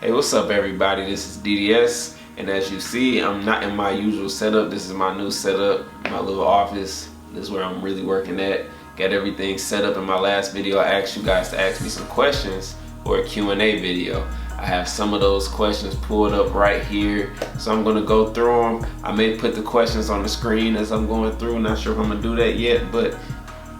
Hey, what's up everybody? This is DDS, and as you see, I'm not in my usual setup. This is my new setup, my little office. This is where I'm really working at. Got everything set up. In my last video, I asked you guys to ask me some questions for a Q&A video. I have some of those questions pulled up right here, so I'm gonna go through them. I may put the questions on the screen as I'm going through. Not sure if I'm gonna do that yet, but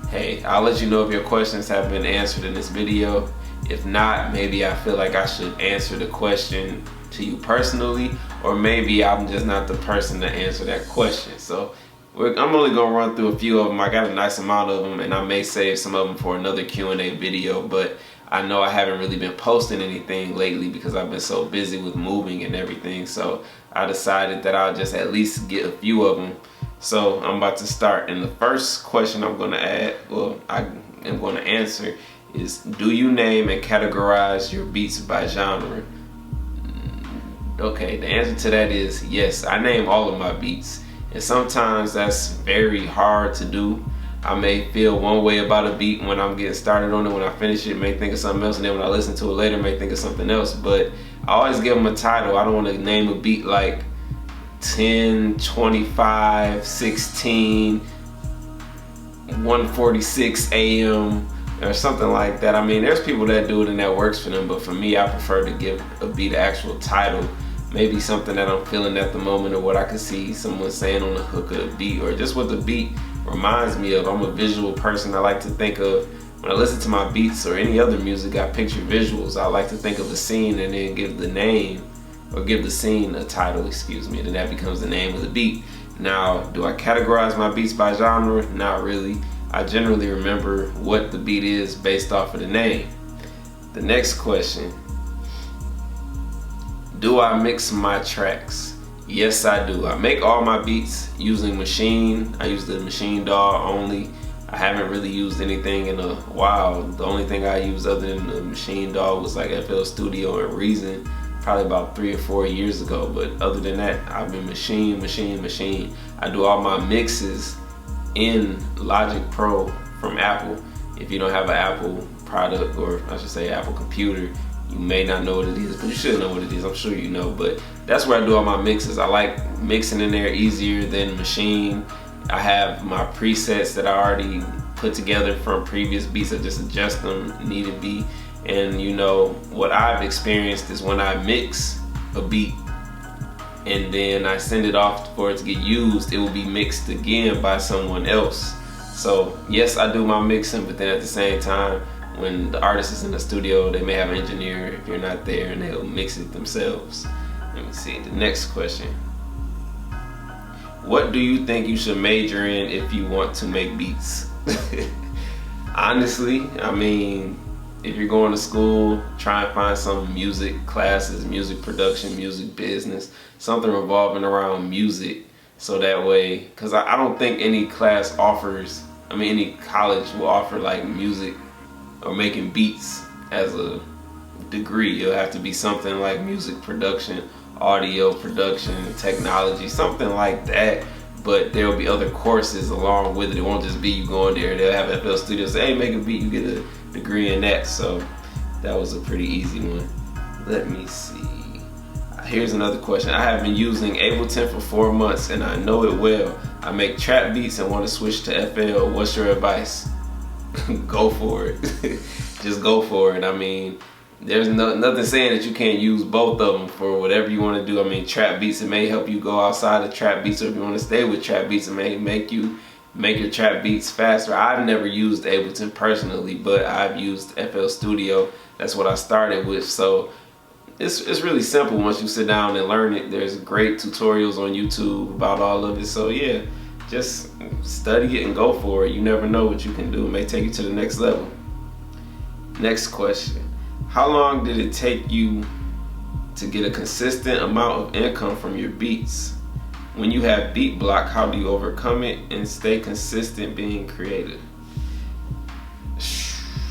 hey, I'll let you know if your questions have been answered in this video. If not, maybe I feel like I should answer the question to you personally, or maybe I'm just not the person to answer that question. So I'm only gonna run through a few of them. I got a nice amount of them, and I may save some of them for another Q&A video, but I know I haven't really been posting anything lately because I've been so busy with moving and everything. So I decided that I'll just at least get a few of them. So I'm about to start, and the first question I'm gonna I am gonna answer is, do you name and categorize your beats by genre? Okay, the answer to that is yes. I name all of my beats, and sometimes that's very hard to do. I may feel one way about a beat when I'm getting started on it. When I finish it, may think of something else, and then when I listen to it later, may think of something else. But I always give them a title. I don't want to name a beat like 10, 25, 16, 1:46 a.m. or something like that. I mean, there's people that do it and that works for them, but for me, I prefer to give a beat an actual title. Maybe something that I'm feeling at the moment, or what I can see someone saying on the hook of the beat, or just what the beat reminds me of. I'm a visual person. I like to think of, when I listen to my beats or any other music, I picture visuals. I like to think of a scene and then give the name, or give the scene a title, excuse me, and then that becomes the name of the beat. Now, do I categorize my beats by genre? Not really. I generally remember what the beat is based off of the name. The next question, do I mix my tracks? Yes, I do. I make all my beats using Machine. I use the Machine DAW only. I haven't really used anything in a while. The only thing I used other than the Machine DAW was like FL Studio and Reason, probably about 3 or 4 years ago. But other than that, I've been Machine. I do all my mixes in Logic Pro from Apple. If you don't have an Apple product, or I should say Apple computer, you may not know what it is, but you should know what it is. I'm sure you know, but that's where I do all my mixes. I like mixing in there easier than Machine. I have my presets that I already put together from previous beats. I just adjust them need to be. And you know, what I've experienced is when I mix a beat and then I send it off for it to get used, it will be mixed again by someone else. So yes, I do my mixing, but then at the same time, when the artist is in the studio, they may have an engineer if you're not there, and they'll mix it themselves. Let me see, the next question. What do you think you should major in if you want to make beats? Honestly, I mean, if you're going to school, try and find some music classes, music production, music business, something revolving around music. So that way, because I don't think any class offers, any college will offer like music or making beats as a degree. It'll have to be something like music production, audio production, technology, something like that. But there'll be other courses along with it. It won't just be you going there. They'll have FL Studio say, hey, make a beat, you get a degree in that. So that was a pretty easy one. Let me see. Here's another question. I have been using Ableton for 4 months and I know it well. I make trap beats and want to switch to FL. What's your advice? Go for it. Just go for it. I mean, there's nothing saying that you can't use both of them for whatever you want to do. I mean, trap beats, it may help you go outside of trap beats, or if you want to stay with trap beats, it may make your trap beats faster. I've never used Ableton personally, but I've used FL Studio. That's what I started with. So it's really simple once you sit down and learn it. There's great tutorials on YouTube about all of it. So yeah, just study it and go for it. You never know what you can do. It may take you to the next level. Next question. How long did it take you to get a consistent amount of income from your beats? When you have beat block, how do you overcome it and stay consistent being creative?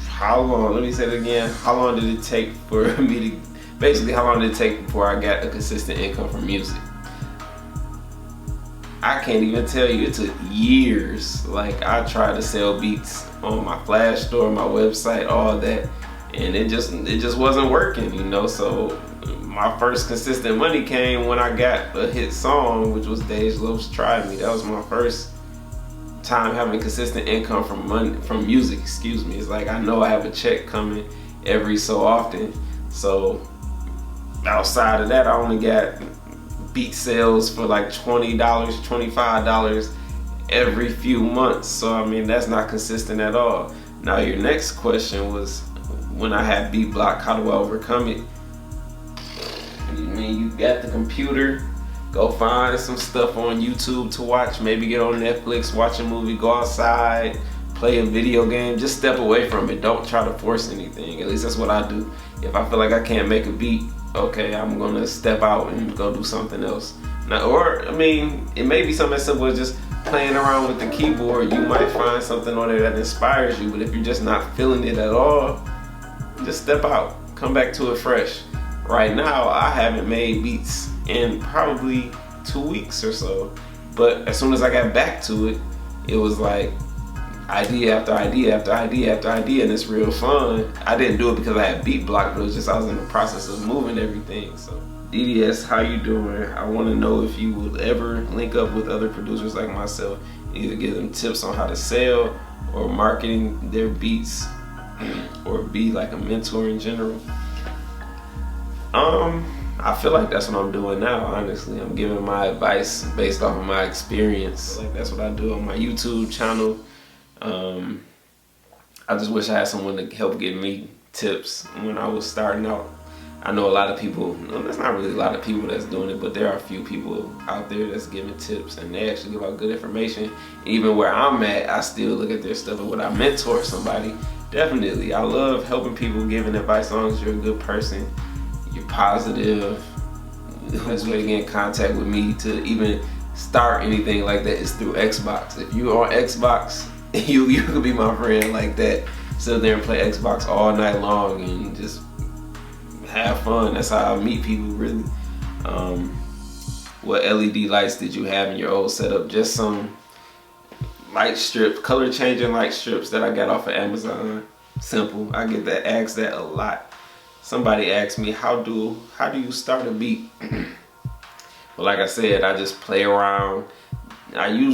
How long, let me say it again. How long did it take for me to, basically how long did it take before I got a consistent income from music? I can't even tell you, it took years. Like, I tried to sell beats on my Flash store, my website, all that, and it just wasn't working, you know. So my first consistent money came when I got a hit song, which was Dej Loaf's Try Me. That was my first time having consistent income from music, excuse me. It's like I know I have a check coming every so often. So outside of that, I only got beat sales for like $20, $25 every few months. So I mean, that's not consistent at all. Now your next question was, when I had beat block, how do I overcome it? I mean, you got the computer, go find some stuff on YouTube to watch, maybe get on Netflix, watch a movie, go outside, play a video game. Just step away from it. Don't try to force anything. At least that's what I do. If I feel like I can't make a beat, okay, I'm gonna step out and go do something else. Now, or, I mean, it may be something as simple as just playing around with the keyboard. You might find something on there that inspires you, but if you're just not feeling it at all, just step out, come back to it fresh. Right now, I haven't made beats in probably 2 weeks or so, but as soon as I got back to it, it was like idea after idea after idea after idea, and it's real fun. I didn't do it because I had beat block, but it was just I was in the process of moving everything. So DDS, how you doing? I want to know if you would ever link up with other producers like myself, either give them tips on how to sell or marketing their beats, or be like a mentor in general. I feel like that's what I'm doing now, honestly. I'm giving my advice based off of my experience. Like, that's what I do on my YouTube channel. I just wish I had someone to help give me tips when I was starting out. I know a lot of people, there's not really a lot of people that's doing it, but there are a few people out there that's giving tips, and they actually give out good information. Even where I'm at, I still look at their stuff, and when I mentor somebody, definitely, I love helping people, giving advice. As long as you're a good person, you're positive. The best way to get in contact with me to even start anything like that is through Xbox. If you're on Xbox, you could be my friend like that. Sit there and play Xbox all night long and just have fun. That's how I meet people, really. What LED lights did you have in your old setup? Just some light strips, color changing light strips that I got off of Amazon. Simple. I get that asked that a lot. Somebody asked me, how do you start a beat? But like I said, I just play around. I don't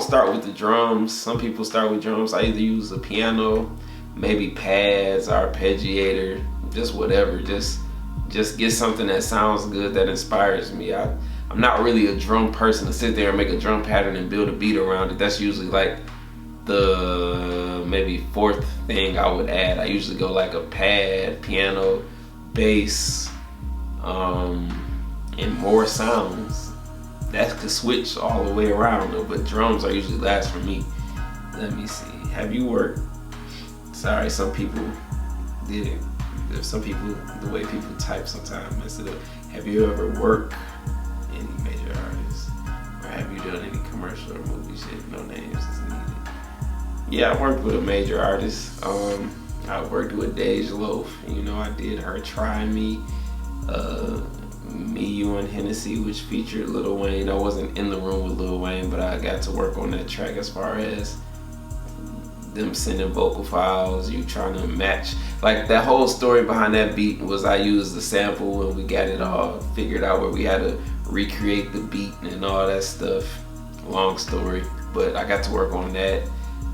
start with the drums. Some people start with drums. I either use a piano, maybe pads, arpeggiator, just whatever. Just get something that sounds good, that inspires me. I'm not really a drum person to sit there and make a drum pattern and build a beat around it. That's usually like the maybe fourth thing I would add. I usually go like a pad, piano, bass, and more sounds. That could switch all the way around though, but drums are usually last for me. Let me see. Have you worked? Sorry, some people did it. There's some people, the way people type sometimes mess it up. Have you ever worked any major artists? Or have you done any commercial or movie shit? No names is needed. Yeah, I worked with a major artist. I worked with Dej Loaf. You know, I did her Try Me, Me, You, and Hennessy, which featured Lil Wayne. I wasn't in the room with Lil Wayne, but I got to work on that track as far as them sending vocal files, you trying to match. Like, that whole story behind that beat was I used the sample and we got it all figured out where we had to recreate the beat and all that stuff. Long story, but I got to work on that.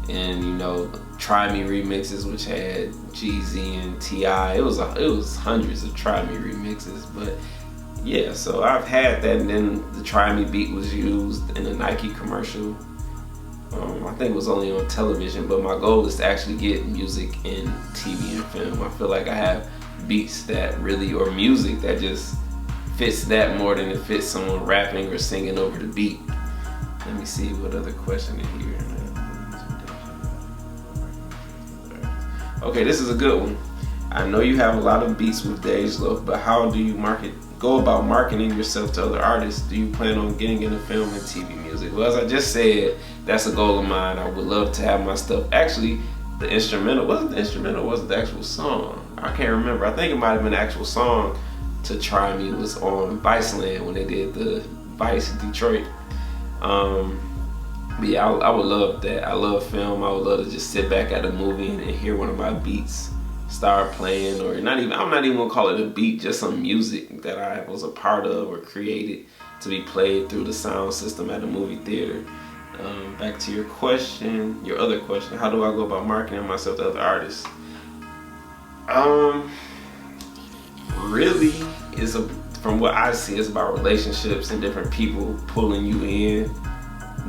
And you know, Try Me remixes, which had Jeezy and T.I. It was hundreds of Try Me remixes, but yeah. So I've had that, and then the Try Me beat was used in a Nike commercial. I think it was only on television, but my goal is to actually get music in TV and film. I feel like I have beats that really, or music that just fits that more than it fits someone rapping or singing over the beat. Let me see what other question in here. Okay, this is a good one. I know you have a lot of beats with Dej Loaf, but how do you go about marketing yourself to other artists? Do you plan on getting into film and TV music? Well, as I just said, that's a goal of mine. I would love to have my stuff. Actually, the instrumental wasn't the actual song. I can't remember. I think it might have been the actual song to Try Me was on Viceland when they did the Vice Detroit. But yeah, I would love that. I love film. I would love to just sit back at a movie and hear one of my beats start playing, or not even, I'm not even gonna call it a beat, just some music that I was a part of or created to be played through the sound system at a movie theater. Back to your question, your other question, how do I go about marketing myself to other artists? Really, from what I see, it's about relationships and different people pulling you in,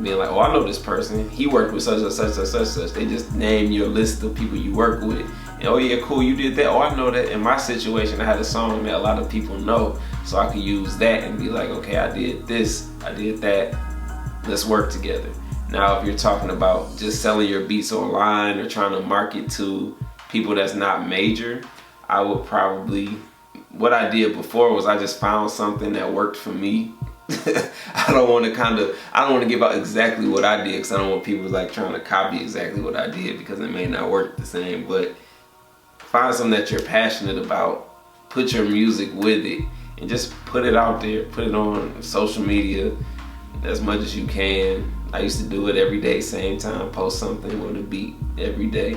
being like, oh, I know this person, he worked with such and such and such and such. They just name your list of people you work with, and oh yeah, cool, you did that, oh I know that. In my situation, I had a song that a lot of people know, so I could use that and be like, okay, I did this, I did that, let's work together. Now if you're talking about just selling your beats online or trying to market to people that's not major, I would probably, what I did before was I just found something that worked for me. I don't want to give out exactly what I did, because I don't want people like trying to copy exactly what I did, because it may not work the same. But find something that you're passionate about, put your music with it, and just put it out there, put it on social media as much as you can. I used to do it every day, same time, post something with a beat every day.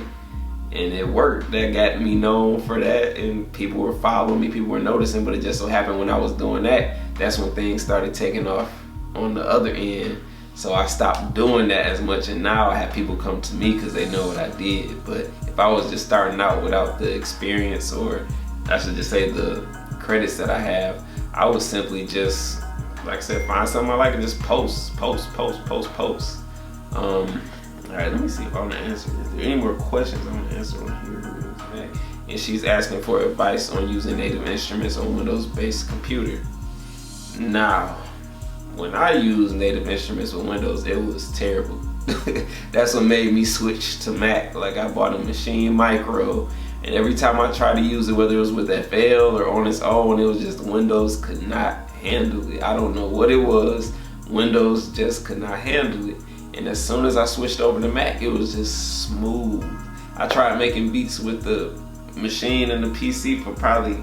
And it worked. That got me known for that, and people were following me, people were noticing. But it just so happened when I was doing that, that's when things started taking off on the other end. So I stopped doing that as much, and now I have people come to me because they know what I did. But if I was just starting out without the experience, or I should just say the credits that I have, I would simply just, like I said, find something I like and just post. Alright, let me see if I want to answer this. Is there any more questions I want to answer on here? And she's asking for advice on using native instruments on Windows-based computer. Now, when I used native instruments with Windows, it was terrible. That's what made me switch to Mac. Like, I bought a Machine Micro, and every time I tried to use it, whether it was with FL or on its own, it was just Windows could not handle it. I don't know what it was. Windows just could not handle it. And as soon as I switched over to Mac, it was just smooth. I tried making beats with the machine and the PC for probably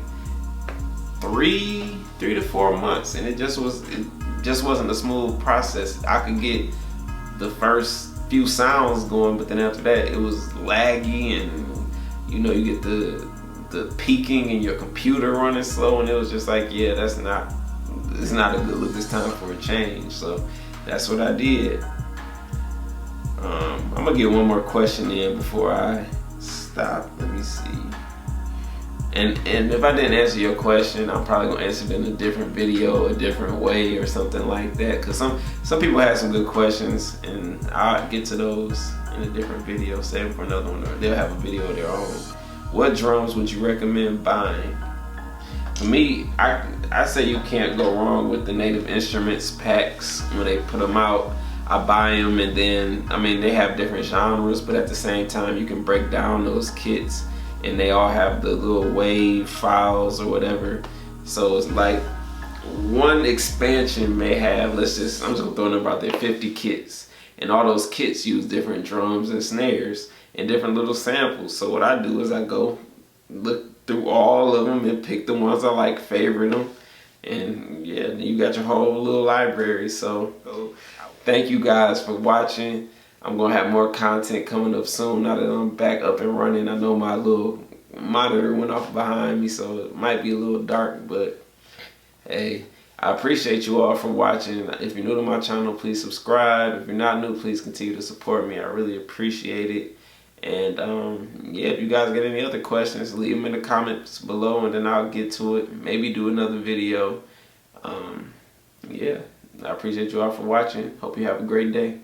three to 4 months, and it just wasn't a smooth process. I could get the first few sounds going, but then after that, it was laggy, and you know, you get the peaking and your computer running slow, and it was just like, yeah, it's not a good look. It's time for a change. So that's what I did. I'm gonna get one more question in before I stop. Let me see. And if I didn't answer your question, I'm probably gonna answer it in a different video, a different way, or something like that. Cause some people have some good questions, and I'll get to those in a different video. Save them for another one, or they'll have a video of their own. What drums would you recommend buying? For me, I say you can't go wrong with the Native Instruments packs when they put them out. I buy them, and then, I mean, they have different genres, but at the same time, you can break down those kits, and they all have the little wave files or whatever. So it's like one expansion may have, I'm just gonna throw a number out there, 50 kits. And all those kits use different drums and snares and different little samples. So what I do is I go look through all of them and pick the ones I like, favorite them. And yeah, then you got your whole little library. So thank you guys for watching. I'm gonna have more content coming up soon now that I'm back up and running. I know my little monitor went off behind me, so it might be a little dark, but hey, I appreciate you all for watching. If you're new to my channel, please subscribe. If you're not new, please continue to support me. I really appreciate it. And yeah, if you guys get any other questions, leave them in the comments below, and then I'll get to it. Maybe do another video. Yeah, I appreciate you all for watching. Hope you have a great day.